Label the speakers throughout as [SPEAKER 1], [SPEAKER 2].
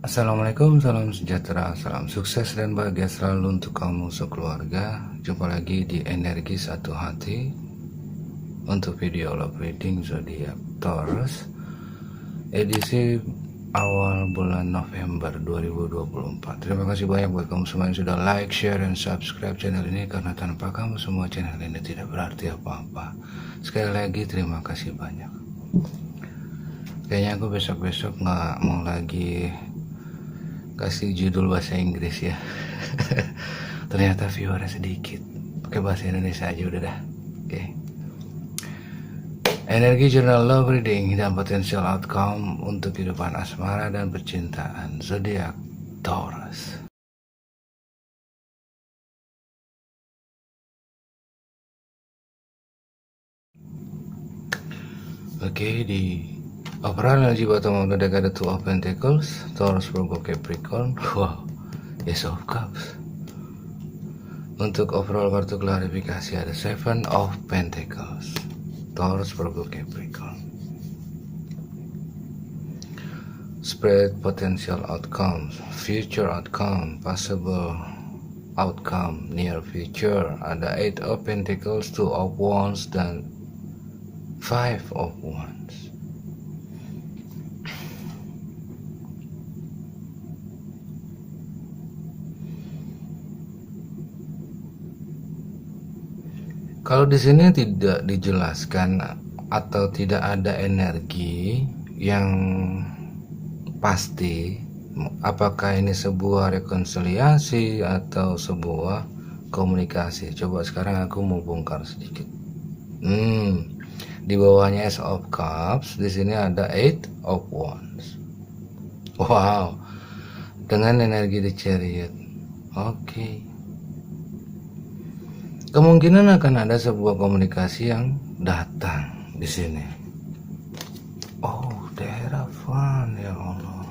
[SPEAKER 1] Assalamualaikum, salam sejahtera, salam sukses dan bahagia selalu untuk kamu sekeluarga. Jumpa lagi di Energi Satu Hati untuk video love reading zodiak Taurus edisi awal bulan November 2024. Terima kasih banyak buat kamu semua yang sudah like, share, dan subscribe channel ini, karena tanpa kamu semua channel ini tidak berarti apa-apa. Sekali lagi terima kasih banyak. Kayaknya aku besok-besok nggak mau lagi kasih judul bahasa Inggris ya. Ternyata viewernya sedikit, pakai bahasa Indonesia aja udah dah. Oke. Energi Journal Love Reading dan Potential Outcome untuk kehidupan asmara dan percintaan zodiak Taurus. Oke, di overall energy bottom of the deck ada Two of Pentacles, Taurus, Virgo, Capricorn. Wow, Ace of Cups. Untuk overall kartu klarifikasi ada Seven of Pentacles, Taurus, Virgo, Capricorn. Spread potential outcomes, future outcome, possible outcome, near future. Ada Eight of Pentacles, Two of Wands, dan Five of Wands. Kalau di sini tidak dijelaskan atau tidak ada energi yang pasti, apakah ini sebuah rekonsiliasi atau sebuah komunikasi. Coba sekarang aku mau bongkar sedikit. Di bawahnya Ace of Cups, di sini ada Eight of Wands. Wow, dengan energi di Chariot. Oke. Kemungkinan akan ada sebuah komunikasi yang datang di sini. Oh, daerah fun, ya Allah.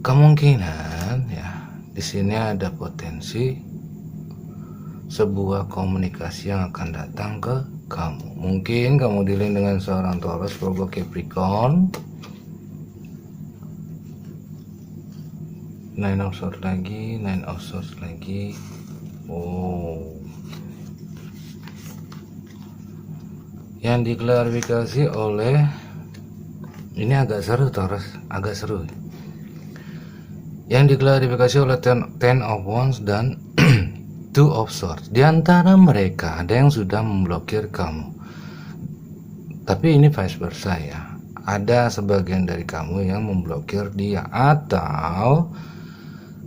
[SPEAKER 1] Kemungkinan ya di sini ada potensi sebuah komunikasi yang akan datang ke kamu. Mungkin kamu dealing dengan seorang Taurus, Virgo, Capricorn. Nine of Swords lagi, Nine of Swords lagi. Oh, yang diklarifikasi oleh ini agak seru Taurus, agak seru. Yang diklarifikasi oleh Ten of Wands dan Two of Swords. Di antara mereka ada yang sudah memblokir kamu, tapi ini vice versa ya. Ada sebagian dari kamu yang memblokir dia, atau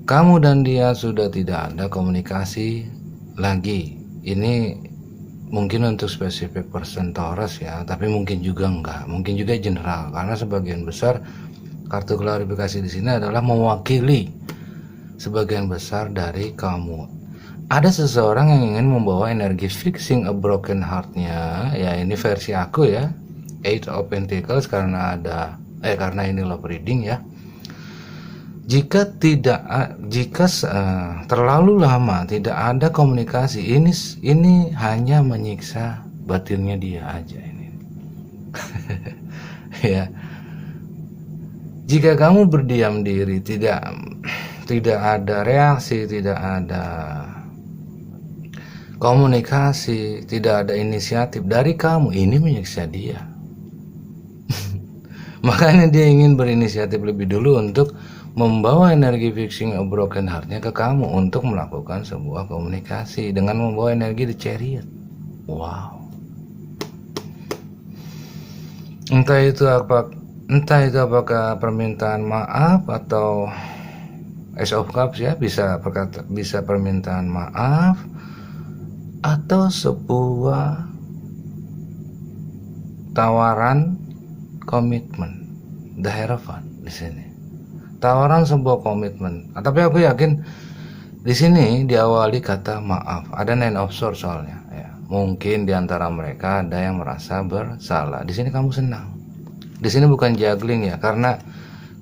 [SPEAKER 1] kamu dan dia sudah tidak ada komunikasi lagi. Ini mungkin untuk spesifik person Taurus ya, tapi mungkin juga enggak, mungkin juga general, karena sebagian besar kartu klarifikasi di sini adalah mewakili sebagian besar dari kamu. Ada seseorang yang ingin membawa energi fixing a broken heart-nya, ya ini versi aku ya, Eight of Pentacles, karena ini love reading ya. Jika terlalu lama tidak ada komunikasi, ini hanya menyiksa batinnya dia aja ini. Ya. Jika kamu berdiam diri, tidak ada reaksi, tidak ada komunikasi, tidak ada inisiatif dari kamu, ini menyiksa dia. Makanya dia ingin berinisiatif lebih dulu untuk membawa energi fixing a broken heart-nya ke kamu untuk melakukan sebuah komunikasi dengan membawa energi di Chariot. Wow. Entah itu apakah permintaan maaf atau Ace of Cups ya, bisa permintaan maaf atau sebuah tawaran komitmen. The Hierophant di sini. Tawaran sebuah komitmen. Tapi aku yakin di sini diawali kata maaf. Ada Nine of Swords soalnya. Ya. Mungkin di antara mereka ada yang merasa bersalah. Di sini kamu senang. Di sini bukan juggling ya, karena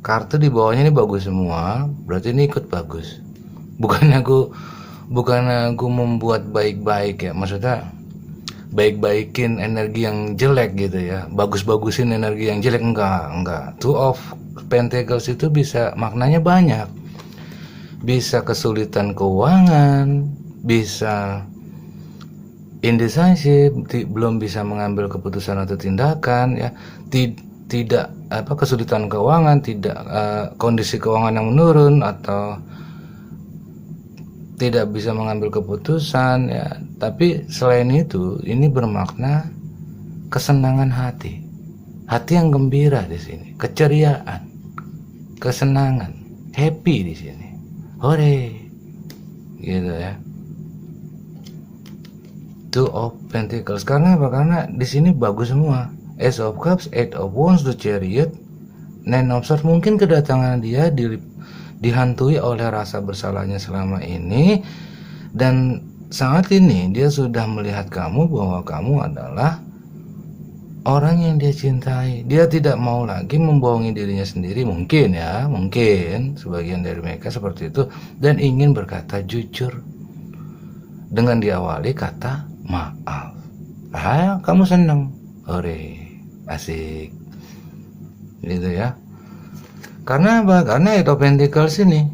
[SPEAKER 1] kartu di bawahnya ini bagus semua. Berarti ini ikut bagus. Bukan aku membuat baik-baik ya. Maksudnya baik-baikin energi yang jelek gitu ya, bagus-bagusin energi yang jelek, enggak. Two of Pentacles itu bisa maknanya banyak, bisa kesulitan keuangan, bisa indecisive, belum bisa mengambil keputusan atau tindakan ya, tidak kesulitan keuangan, tidak kondisi keuangan yang menurun, atau tidak bisa mengambil keputusan ya. Tapi selain itu, ini bermakna kesenangan hati yang gembira di sini, keceriaan, kesenangan, happy di sini, hore, gitu ya. Two of Pentacles, karena apa? Karena di sini bagus semua. Ace of Cups, Eight of Wands, The Chariot, Nine of Swords. Mungkin kedatangan dia dihantui oleh rasa bersalahnya selama ini, dan saat ini dia sudah melihat kamu bahwa kamu adalah orang yang dia cintai. Dia tidak mau lagi membohongi dirinya sendiri, mungkin ya, mungkin sebagian dari mereka seperti itu, dan ingin berkata jujur dengan diawali kata maaf. Kamu senang, hore, asik, gitu ya. Karena apa? Karena Eight of Pentacles ini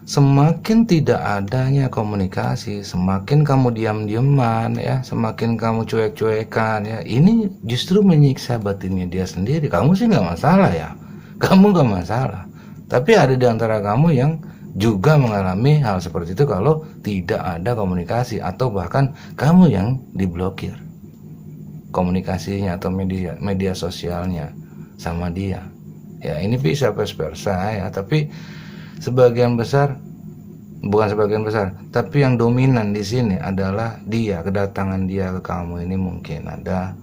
[SPEAKER 1] semakin tidak adanya komunikasi, semakin kamu diam-diaman ya, semakin kamu cuek-cuekan ya, ini justru menyiksa batinnya dia sendiri. Kamu sih nggak masalah ya, kamu nggak masalah, tapi ada di antara kamu yang juga mengalami hal seperti itu kalau tidak ada komunikasi, atau bahkan kamu yang diblokir komunikasinya atau media sosialnya sama dia ya. Ini bisa vice versa ya, tapi sebagian besar, bukan sebagian besar, tapi yang dominan di sini adalah dia. Kedatangan dia ke kamu ini mungkin ada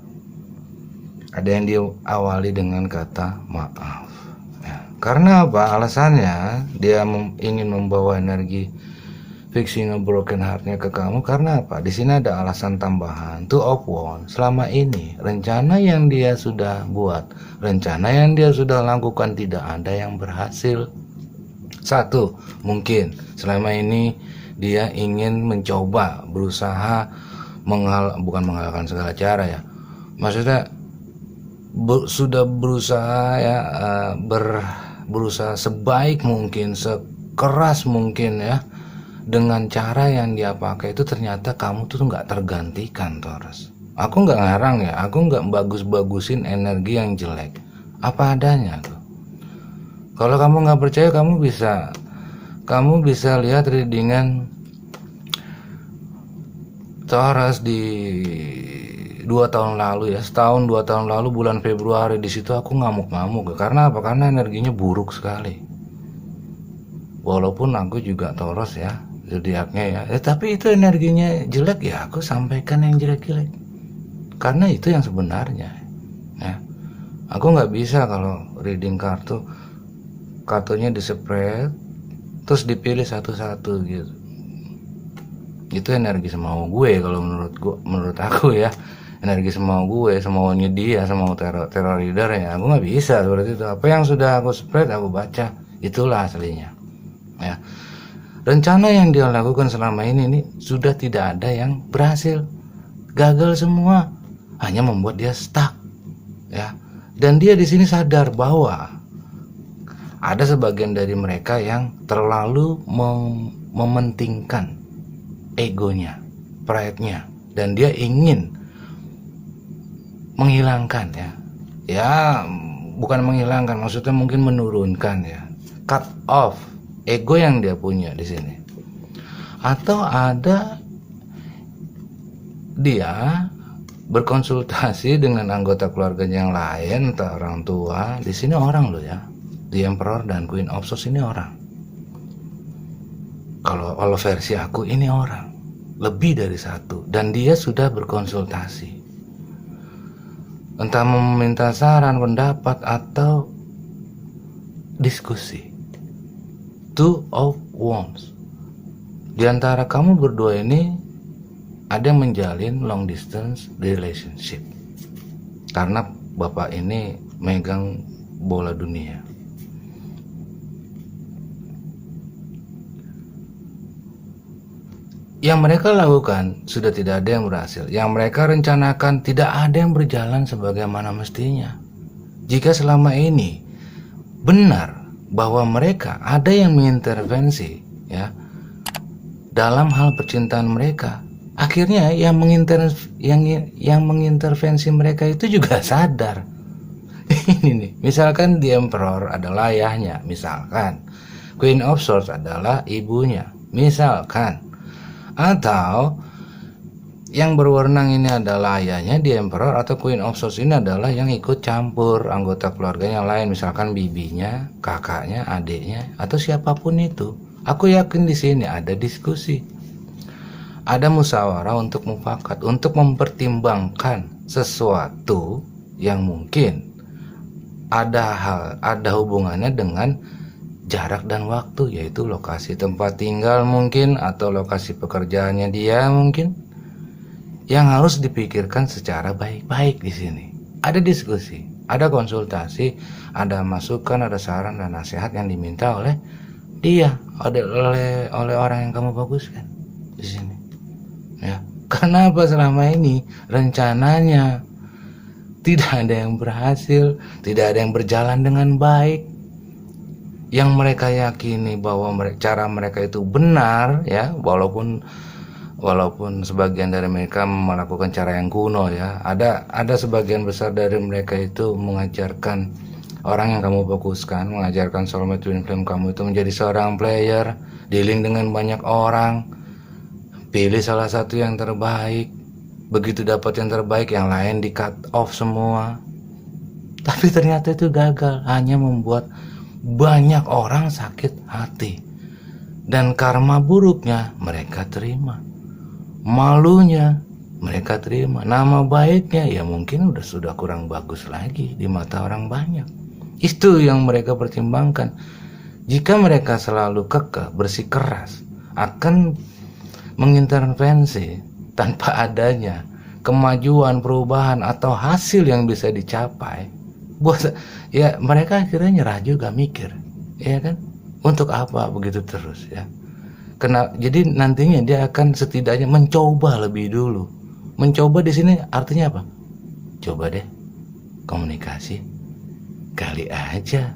[SPEAKER 1] yang diawali dengan kata maaf ya. Karena apa? Alasannya dia ingin membawa energi fixing a broken heartnya ke kamu. Karena apa? Di sini ada alasan tambahan, Two of Wands. Selama ini rencana yang dia sudah buat, rencana yang dia sudah lakukan, tidak ada yang berhasil. Satu, mungkin selama ini dia ingin mencoba, berusaha bukan menghalalkan segala cara ya, maksudnya sudah berusaha ya, berusaha sebaik mungkin, sekeras mungkin ya, dengan cara yang dia pakai itu ternyata kamu tuh nggak tergantikan, Taurus. Aku nggak ngarang ya, aku nggak bagus-bagusin energi yang jelek, apa adanya tuh. Kalau kamu nggak percaya, kamu bisa lihat readingan Taurus di 2 tahun lalu ya, setahun 2 tahun lalu bulan Februari. Di situ aku ngamuk-ngamuk. Karena apa? Karena energinya buruk sekali. Walaupun aku juga Taurus ya, zodiaknya ya, tapi itu energinya jelek ya, aku sampaikan yang jelek-jelek. Karena itu yang sebenarnya ya. Aku nggak bisa kalau reading kartunya di-spread terus dipilih satu-satu gitu. Itu energi semau gue kalau menurut aku ya. Energi semau gue, semaunya dia, semau teror reader ya. Aku nggak bisa seperti itu. Apa yang sudah aku spread, aku baca, itulah aslinya ya. Rencana yang dia lakukan selama ini sudah tidak ada yang berhasil, gagal semua, hanya membuat dia stuck ya. Dan dia di sini sadar bahwa ada sebagian dari mereka yang terlalu mementingkan egonya, pride-nya, dan dia ingin menghilangkan ya, bukan menghilangkan, maksudnya mungkin menurunkan ya, cut off ego yang dia punya di sini. Atau ada dia berkonsultasi dengan anggota keluarganya yang lain, entah orang tua. Di sini orang loh ya, The Emperor dan Queen of Swords ini orang. Kalau versi aku ini orang, lebih dari satu, dan dia sudah berkonsultasi, entah meminta saran, pendapat, atau diskusi. Two of Wands. Di antara kamu berdua ini ada yang menjalin long distance relationship, karena bapak ini megang bola dunia. Yang mereka lakukan sudah tidak ada yang berhasil. Yang mereka rencanakan tidak ada yang berjalan sebagaimana mestinya. Jika selama ini benar bahwa mereka ada yang mengintervensi ya dalam hal percintaan mereka, akhirnya yang mengintervensi mereka itu juga sadar. Ini nih, misalkan The Emperor adalah ayahnya, misalkan Queen of Swords adalah ibunya, misalkan, atau yang berwenang ini adalah ayahnya The Emperor, atau Queen of Swords ini adalah yang ikut campur anggota keluarganya yang lain, misalkan bibinya, kakaknya, adiknya, atau siapapun itu. Aku yakin di sini ada diskusi, ada musyawarah untuk mufakat, untuk mempertimbangkan sesuatu yang mungkin ada hubungannya dengan jarak dan waktu, yaitu lokasi tempat tinggal mungkin, atau lokasi pekerjaannya dia mungkin, yang harus dipikirkan secara baik-baik. Di sini ada diskusi, ada konsultasi, ada masukan, ada saran dan nasihat yang diminta oleh dia, oleh orang yang kamu baguskan di sini. Ya, karena apa, selama ini rencananya tidak ada yang berhasil, tidak ada yang berjalan dengan baik. Yang mereka yakini bahwa cara mereka itu benar ya, walaupun sebagian dari mereka melakukan cara yang kuno ya. Ada sebagian besar dari mereka itu mengajarkan orang yang kamu fokuskan, mengajarkan soulmate twin flame kamu itu menjadi seorang player, dealing dengan banyak orang, pilih salah satu yang terbaik. Begitu dapat yang terbaik, yang lain di cut off semua. Tapi ternyata itu gagal, hanya membuat banyak orang sakit hati. Dan karma buruknya mereka terima, malunya mereka terima, nama baiknya ya mungkin sudah kurang bagus lagi di mata orang banyak. Itu yang mereka pertimbangkan. Jika mereka selalu kekeh bersikeras akan mengintervensi tanpa adanya kemajuan, perubahan atau hasil yang bisa dicapai, ya mereka akhirnya nyerah juga, mikir, ya kan, untuk apa begitu terus ya. Jadi nantinya dia akan setidaknya mencoba lebih dulu. Mencoba di sini artinya apa? Coba deh komunikasi, kali aja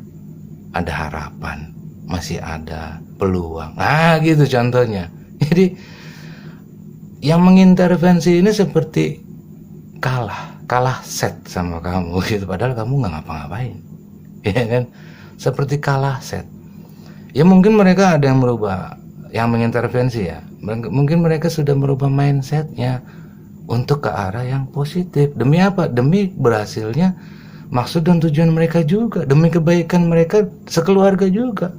[SPEAKER 1] ada harapan, masih ada peluang. Nah gitu contohnya. Jadi yang mengintervensi ini seperti kalah set sama kamu gitu, padahal kamu nggak ngapa-ngapain, ya kan, seperti kalah set. Ya mungkin mereka ada yang merubah, yang mengintervensi ya, mungkin mereka sudah merubah mindsetnya untuk ke arah yang positif. Demi apa? Demi berhasilnya maksud dan tujuan mereka juga, demi kebaikan mereka sekeluarga juga.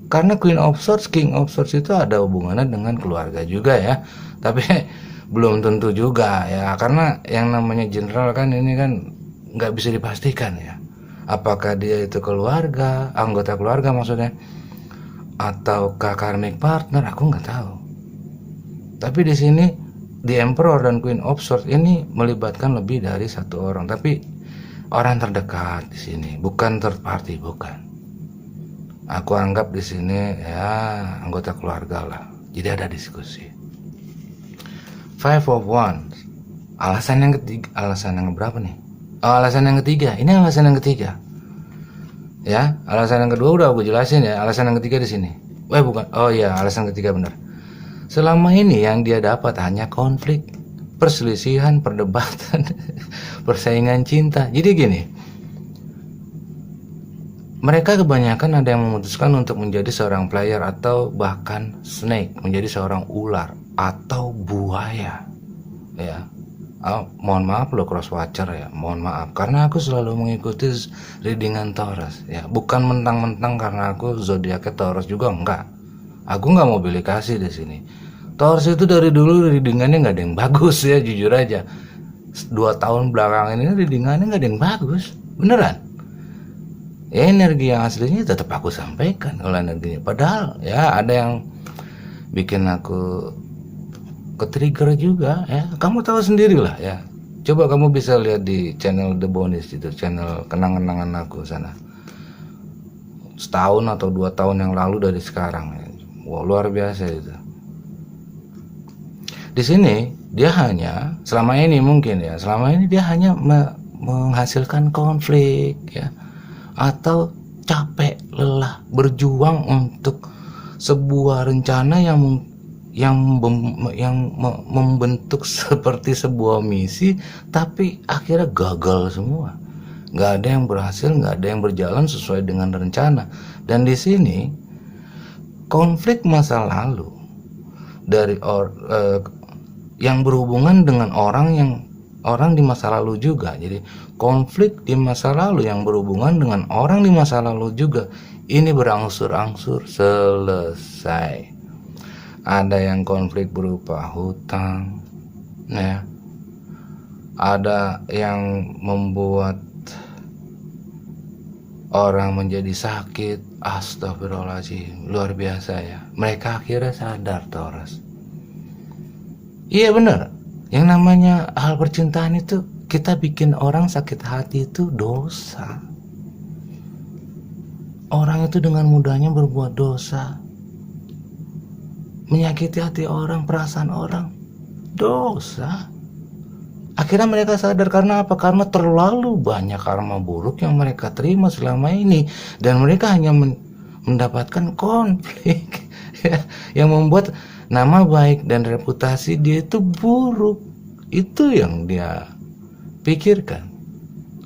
[SPEAKER 1] Karena Queen of Swords, King of Swords itu ada hubungannya dengan keluarga juga ya. Tapi belum tentu juga ya, karena yang namanya general kan ini kan nggak bisa dipastikan ya. Apakah dia itu keluarga, anggota keluarga maksudnya, atau karmic partner, aku nggak tahu. Tapi di sini The Emperor dan Queen of Swords ini melibatkan lebih dari satu orang, tapi orang terdekat di sini, bukan third party, bukan. Aku anggap di sini ya anggota keluarga lah. Jadi ada diskusi. Five of Wands. Alasan yang ketiga, alasan yang berapa nih? Oh, alasan yang ketiga. Ini alasan yang ketiga. Ya, alasan yang kedua udah aku jelasin ya. Alasan yang ketiga di sini. Bukan. Oh iya, alasan ketiga benar. Selama ini yang dia dapat hanya konflik, perselisihan, perdebatan, persaingan cinta. Jadi gini, mereka kebanyakan ada yang memutuskan untuk menjadi seorang player atau bahkan snake, menjadi seorang ular atau buaya. Ya, mohon maaf loh cross watcher ya, mohon maaf karena aku selalu mengikuti readingan Taurus ya, bukan mentang-mentang karena aku zodiaknya Taurus juga enggak. Aku nggak mau pilih kasih di sini. Taurus itu dari dulu readingannya nggak ada yang bagus ya, jujur aja. 2 tahun belakangan ini readingannya nggak ada yang bagus, beneran. Ya energi yang aslinya tetap aku sampaikan kalau energinya. Padahal ya ada yang bikin aku ke-trigger juga ya. Kamu tahu sendiri lah ya. Coba kamu bisa lihat di channel The Bonus itu, channel kenang-kenangan aku sana. Setahun atau 2 tahun yang lalu dari sekarang ya. Wah, luar biasa itu. Di sini dia hanya selama ini dia hanya menghasilkan konflik ya, atau capek lelah berjuang untuk sebuah rencana yang membentuk seperti sebuah misi, tapi akhirnya gagal semua. Nggak ada yang berhasil, nggak ada yang berjalan sesuai dengan rencana. Dan di sini konflik masa lalu dari yang berhubungan dengan orang di masa lalu juga. Jadi konflik di masa lalu yang berhubungan dengan orang di masa lalu juga, ini berangsur-angsur selesai. Ada yang konflik berupa hutang ya, ada yang membuat orang menjadi sakit. Astagfirullahaladzim, luar biasa ya. Mereka akhirnya sadar, Taurus. Iya benar, yang namanya hal percintaan itu, kita bikin orang sakit hati itu dosa. Orang itu dengan mudahnya berbuat dosa, menyakiti hati orang, perasaan orang, dosa. Akhirnya mereka sadar, karena apa? Karena terlalu banyak karma buruk yang mereka terima selama ini, dan mereka hanya mendapatkan konflik ya, yang membuat nama baik dan reputasi dia itu buruk. Itu yang dia pikirkan.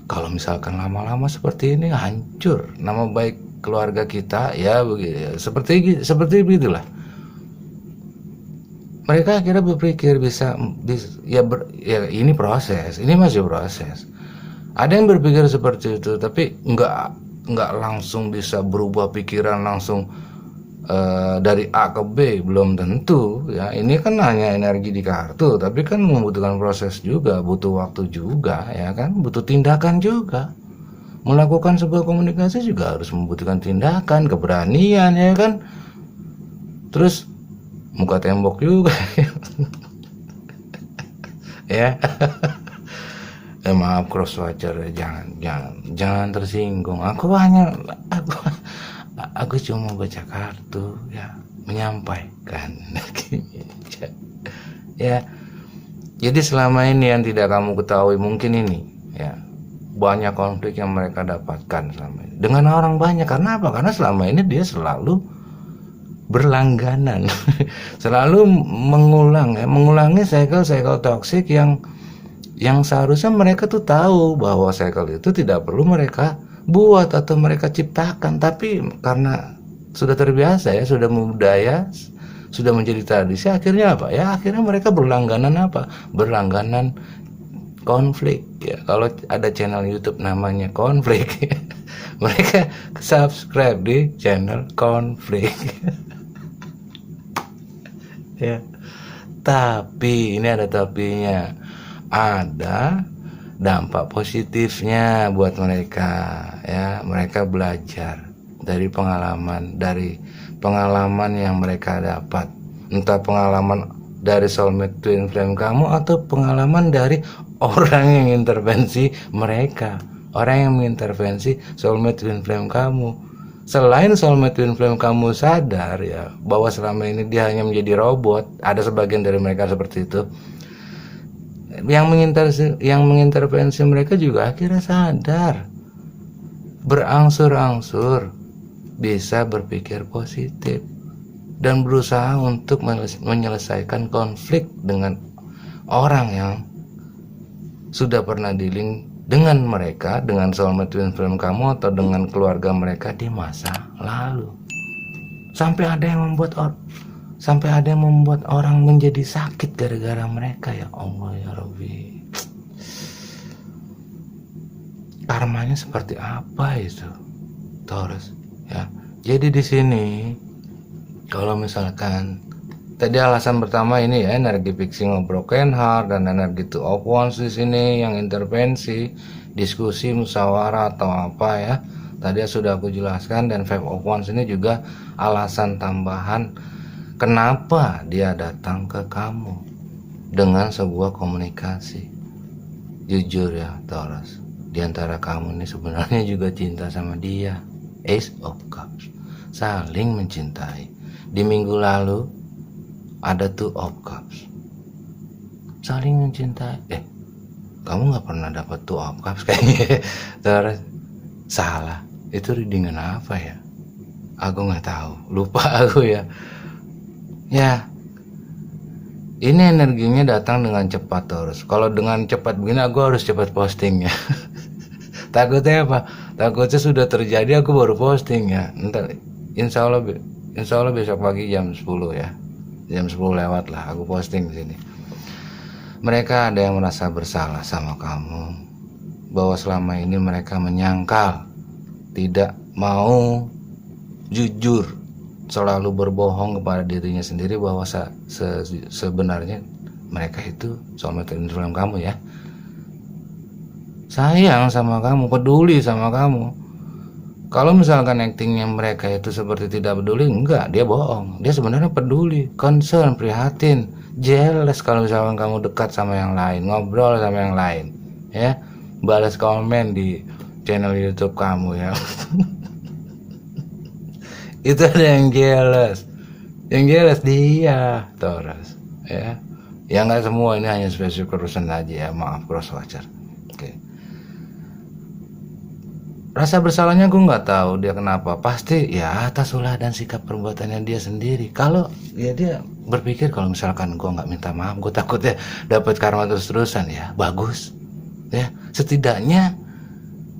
[SPEAKER 1] Kalau misalkan lama-lama seperti ini, hancur nama baik keluarga kita ya, seperti begitulah. Mereka akhirnya berpikir ini proses, ini masih proses. Ada yang berpikir seperti itu, tapi nggak langsung bisa berubah pikiran langsung dari A ke B, belum tentu ya. Ini kan hanya energi di kartu, tapi kan membutuhkan proses juga, butuh waktu juga ya kan, butuh tindakan juga. Melakukan sebuah komunikasi juga harus membutuhkan tindakan, keberanian ya kan. Terus muka tembok juga ya. Maaf crosswatcher, jangan tersinggung. Aku cuma baca kartu ya, menyampaikan ya. Jadi selama ini yang tidak kamu ketahui mungkin ini ya, banyak konflik yang mereka dapatkan selama ini dengan orang banyak. Karena apa? Karena selama ini dia selalu berlangganan selalu mengulangi cycle toksik yang seharusnya mereka tuh tahu bahwa cycle itu tidak perlu mereka buat atau mereka ciptakan, tapi karena sudah terbiasa ya, sudah budaya, sudah menjadi tradisi, akhirnya apa ya, akhirnya mereka berlangganan konflik ya. Kalau ada channel YouTube namanya konflik mereka subscribe di channel konflik ya. Tapi ini ada tapinya, ada dampak positifnya buat mereka ya. Mereka belajar dari pengalaman yang mereka dapat, entah pengalaman dari soulmate twin flame kamu atau pengalaman dari orang yang intervensi mereka, orang yang mengintervensi soulmate twin flame kamu. Selain soulmate twin flame kamu sadar ya bahwa selama ini dia hanya menjadi robot, ada sebagian dari mereka seperti itu, yang mengintervensi mereka juga akhirnya sadar, berangsur-angsur bisa berpikir positif dan berusaha untuk menyelesaikan konflik dengan orang yang sudah pernah dealing dengan mereka, dengan soulmate twin flame kamu atau dengan keluarga mereka di masa lalu. Sampai ada yang membuat orang menjadi sakit gara-gara mereka. Ya Allah ya Rabbi, karmanya seperti apa itu, Taurus ya. Jadi di sini kalau misalkan tadi alasan pertama ini ya, energi fixing of broken heart dan energi two of wands di sini yang intervensi, diskusi, musyawarah atau apa ya. Tadi sudah aku jelaskan. Dan five of wands ini juga alasan tambahan kenapa dia datang ke kamu dengan sebuah komunikasi. Jujur ya Taurus, di antara kamu ini sebenarnya juga cinta sama dia. Ace of Cups, saling mencintai. Di minggu lalu ada two of cups, saling mencintai. Kamu nggak pernah dapat two of cups kayaknya. Terus salah, itu readingan apa ya? Aku nggak tahu, lupa aku ya. Ya, ini energinya datang dengan cepat terus. Kalau dengan cepat begini, aku harus cepat postingnya. Takutnya apa? Takutnya sudah terjadi, aku baru posting ya. Ntar, insya Allah besok pagi jam 10 ya. Jam 10 lewat lah, aku posting di sini. Mereka ada yang merasa bersalah sama kamu, bahwa selama ini mereka menyangkal, tidak mau jujur, selalu berbohong kepada dirinya sendiri bahwa sebenarnya mereka itu soulmate twin flame kamu ya. Sayang sama kamu, peduli sama kamu. Kalau misalkan actingnya mereka itu seperti tidak peduli, enggak, dia bohong. Dia sebenarnya peduli, concern, prihatin, jealous kalau misalkan kamu dekat sama yang lain, ngobrol sama yang lain, ya, balas komen di channel YouTube kamu ya. Itu ada yang jealous dia Taurus ya. Ya nggak semua, ini hanya spesifik urusan aja ya, maaf cross watcher. Oke. Rasa bersalahnya gue nggak tahu dia kenapa, pasti ya atas ulah dan sikap perbuatannya dia sendiri. Kalau ya dia berpikir kalau misalkan gue nggak minta maaf, gue takutnya dapat karma terus-terusan ya, bagus ya, setidaknya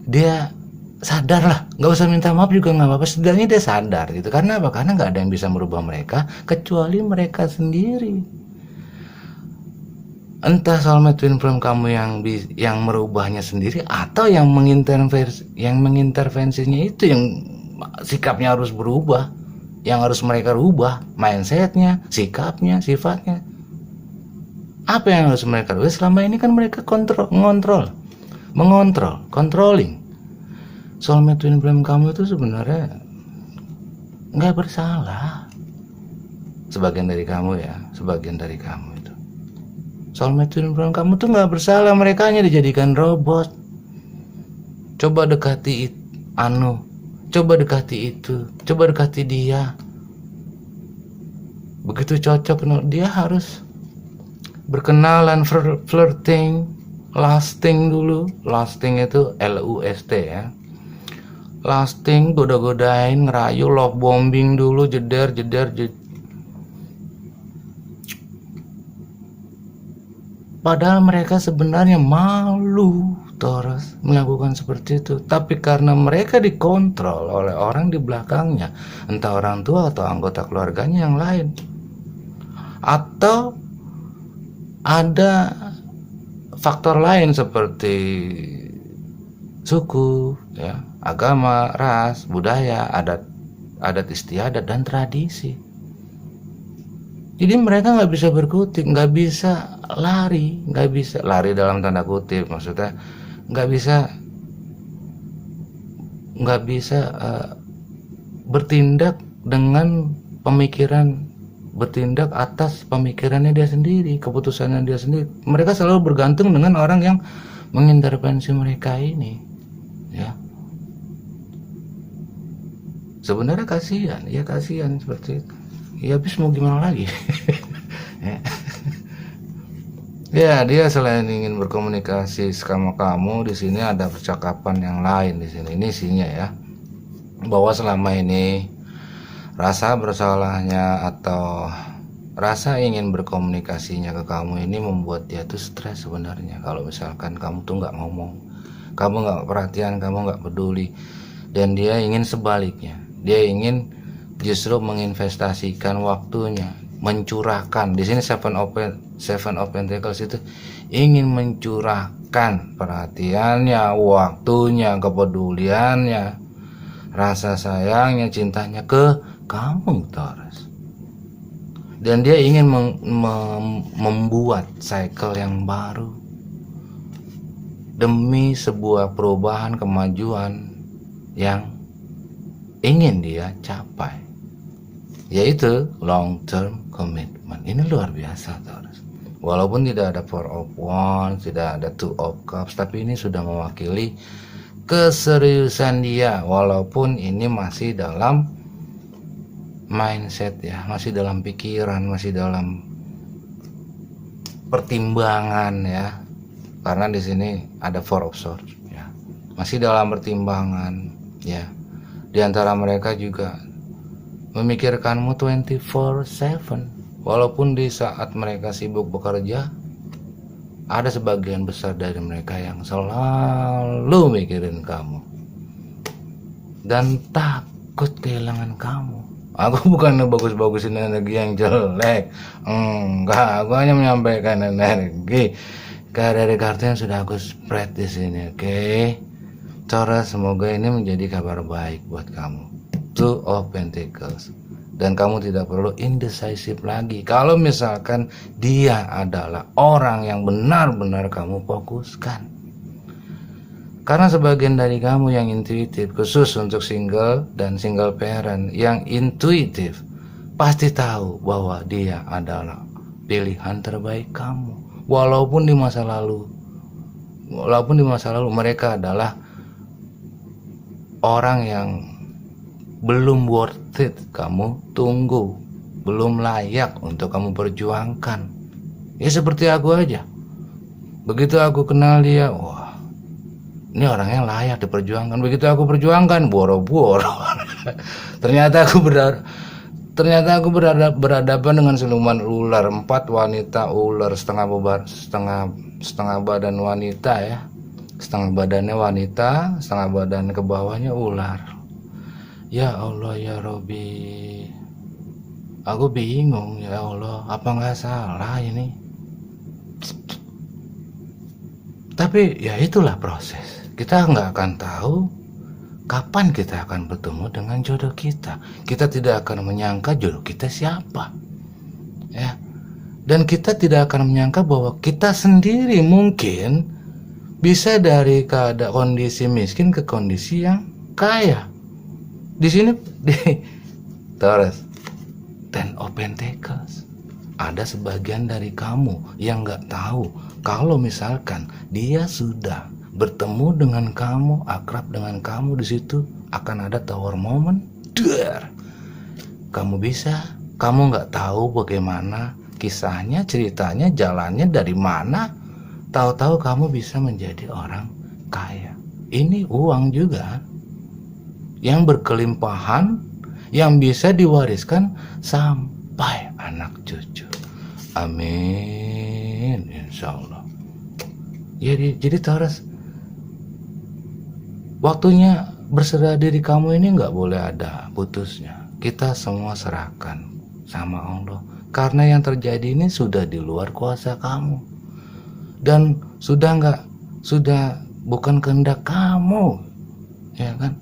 [SPEAKER 1] dia sadar lah, nggak usah minta maaf juga nggak apa-apa, setidaknya dia sadar gitu. Karena apa? Karena nggak ada yang bisa merubah mereka kecuali mereka sendiri. Entah soulmate twin flame kamu yang merubahnya sendiri, atau yang mengintervensinya itu yang sikapnya harus berubah, yang harus mereka rubah, mindsetnya, sikapnya, sifatnya. Apa yang harus mereka rubah? Selama ini kan mereka controlling. Soulmate twin flame kamu itu sebenarnya nggak bersalah. Sebagian dari kamu itu. Soulmate twin flame kamu tuh nggak bersalah, mereka hanya dijadikan robot. Coba dekati coba dekati dia. Begitu cocok, dia harus berkenalan, flirting, lasting dulu. Lasting itu LUST ya. Lasting, goda-godain, ngerayu, love bombing dulu, jeder. Padahal mereka sebenarnya malu Taurus melakukan seperti itu, tapi karena mereka dikontrol oleh orang di belakangnya, entah orang tua atau anggota keluarganya yang lain, atau ada faktor lain seperti suku ya, agama, ras, budaya, adat istiadat dan tradisi. Jadi mereka nggak bisa berkutik, nggak bisa lari dalam tanda kutip, maksudnya nggak bisa bertindak dengan bertindak atas pemikirannya dia sendiri, keputusannya dia sendiri. Mereka selalu bergantung dengan orang yang mengintervensi mereka ini ya. Sebenarnya kasihan seperti itu ya, habis mau gimana lagi. Ya, dia selain ingin berkomunikasi sama kamu, di sini ada percakapan yang lain di sini. Ini isinya ya, bahwa selama ini rasa bersalahnya atau rasa ingin berkomunikasinya ke kamu ini membuat dia tuh stres sebenarnya. Kalau misalkan kamu tuh nggak ngomong, kamu nggak perhatian, kamu nggak peduli, dan dia ingin sebaliknya. Dia ingin justru menginvestasikan waktunya, mencurahkan. Di sini Seven of Pentacles itu ingin mencurahkan perhatiannya, waktunya, kepeduliannya, rasa sayangnya, cintanya ke kamu Taurus. Dan dia ingin membuat cycle yang baru demi sebuah perubahan, kemajuan yang ingin dia capai, yaitu long term commitment. Ini luar biasa Taurus. Walaupun tidak ada Four of Wands, tidak ada Two of Cups, tapi ini sudah mewakili keseriusan dia. Walaupun ini masih dalam mindset ya, masih dalam pikiran, masih dalam pertimbangan ya, karena di sini ada Four of Swords ya, masih dalam pertimbangan ya. Di antara mereka juga memikirkanmu 24/7, walaupun di saat mereka sibuk bekerja, ada sebagian besar dari mereka yang selalu mikirin kamu dan takut kehilangan kamu. Aku bukan bagus-bagusin energi yang jelek, enggak, aku hanya menyampaikan energi dari kartu yang sudah aku spread di sini, oke? Taurus, semoga ini menjadi kabar baik buat kamu. Two of Pentacles, dan kamu tidak perlu indecisive lagi. Kalau misalkan dia adalah orang yang benar-benar kamu fokuskan. Karena sebagian dari kamu yang intuitif, khusus untuk single dan single parent yang intuitif, pasti tahu bahwa dia adalah pilihan terbaik kamu. Walaupun di masa lalu mereka adalah orang yang belum worth it kamu tunggu, belum layak untuk kamu perjuangkan. Ya seperti aku aja. Begitu aku kenal dia, wah, ini orangnya layak diperjuangkan. Begitu aku perjuangkan, boro-boro. Ternyata aku berhadapan dengan siluman ular, 4 wanita ular, setengah badan wanita ya. Setengah badannya wanita, setengah badan ke bawahnya ular. Ya Allah ya Robi, aku bingung ya Allah, apa nggak salah ini? Tapi ya itulah proses. Kita nggak akan tahu kapan kita akan bertemu dengan jodoh kita. Kita tidak akan menyangka jodoh kita siapa, ya. Dan kita tidak akan menyangka bahwa kita sendiri mungkin bisa dari kondisi miskin ke kondisi yang kaya. Di sini di Taurus, Ten of Pentacles, ada sebagian dari kamu yang nggak tahu kalau misalkan dia sudah bertemu dengan kamu, akrab dengan kamu, di situ akan ada tower moment. Kamu nggak tahu bagaimana kisahnya, ceritanya, jalannya dari mana. Tahu-tahu kamu bisa menjadi orang kaya. Ini uang juga yang berkelimpahan, yang bisa diwariskan sampai anak cucu. Amin, insya Allah. Jadi Taurus, waktunya berserah diri kamu ini nggak boleh ada putusnya. Kita semua serahkan sama Allah, karena yang terjadi ini sudah di luar kuasa kamu. Dan sudah bukan kehendak kamu, ya kan?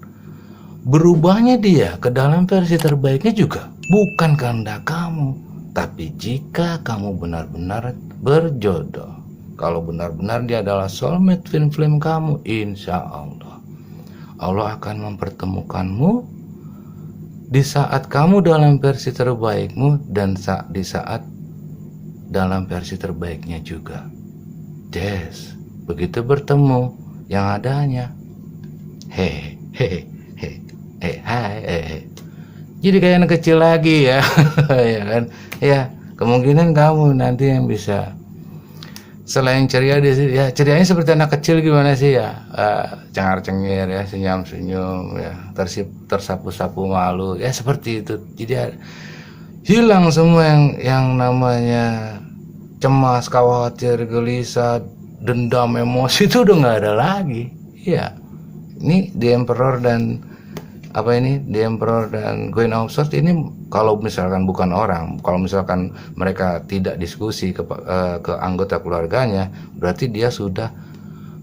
[SPEAKER 1] Berubahnya dia ke dalam versi terbaiknya juga bukan kehendak kamu. Tapi jika kamu benar-benar berjodoh, kalau benar-benar dia adalah soulmate twin flame kamu, insya Allah akan mempertemukanmu di saat kamu dalam versi terbaikmu dan di saat dalam versi terbaiknya juga. Begitu bertemu yang adanya hai. Jadi kayak anak kecil lagi ya. Ya kan? Ya, kemungkinan kamu nanti yang bisa selain ceria ya, cerianya seperti anak kecil gimana sih ya? Cengar-cengir ya, senyum-senyum ya, tersapu-sapu malu ya, seperti itu. Jadi hilang semua yang namanya cemas, khawatir, gelisah, dendam, emosi, itu udah nggak ada lagi. Iya, ini The Emperor dan The Emperor dan Queen of Swords ini, kalau misalkan bukan orang, kalau misalkan mereka tidak diskusi ke anggota keluarganya, berarti dia sudah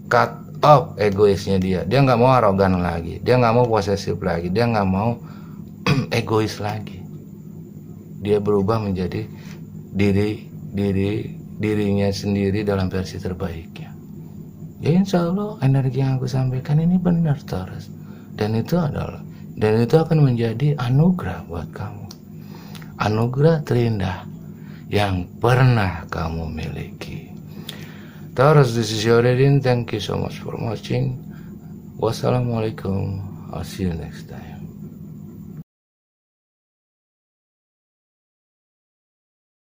[SPEAKER 1] cut off egoisnya dia. Dia nggak mau arogan lagi, dia nggak mau posesif lagi, dia nggak mau egois lagi. Dia berubah menjadi dirinya sendiri dalam versi terbaiknya. Ya insya Allah energi yang aku sampaikan ini benar Taurus, dan itu akan menjadi anugerah buat kamu, anugerah terindah yang pernah kamu miliki. Taurus, this is your reading. Thank you so much for watching. Wassalamualaikum. I'll see you next time.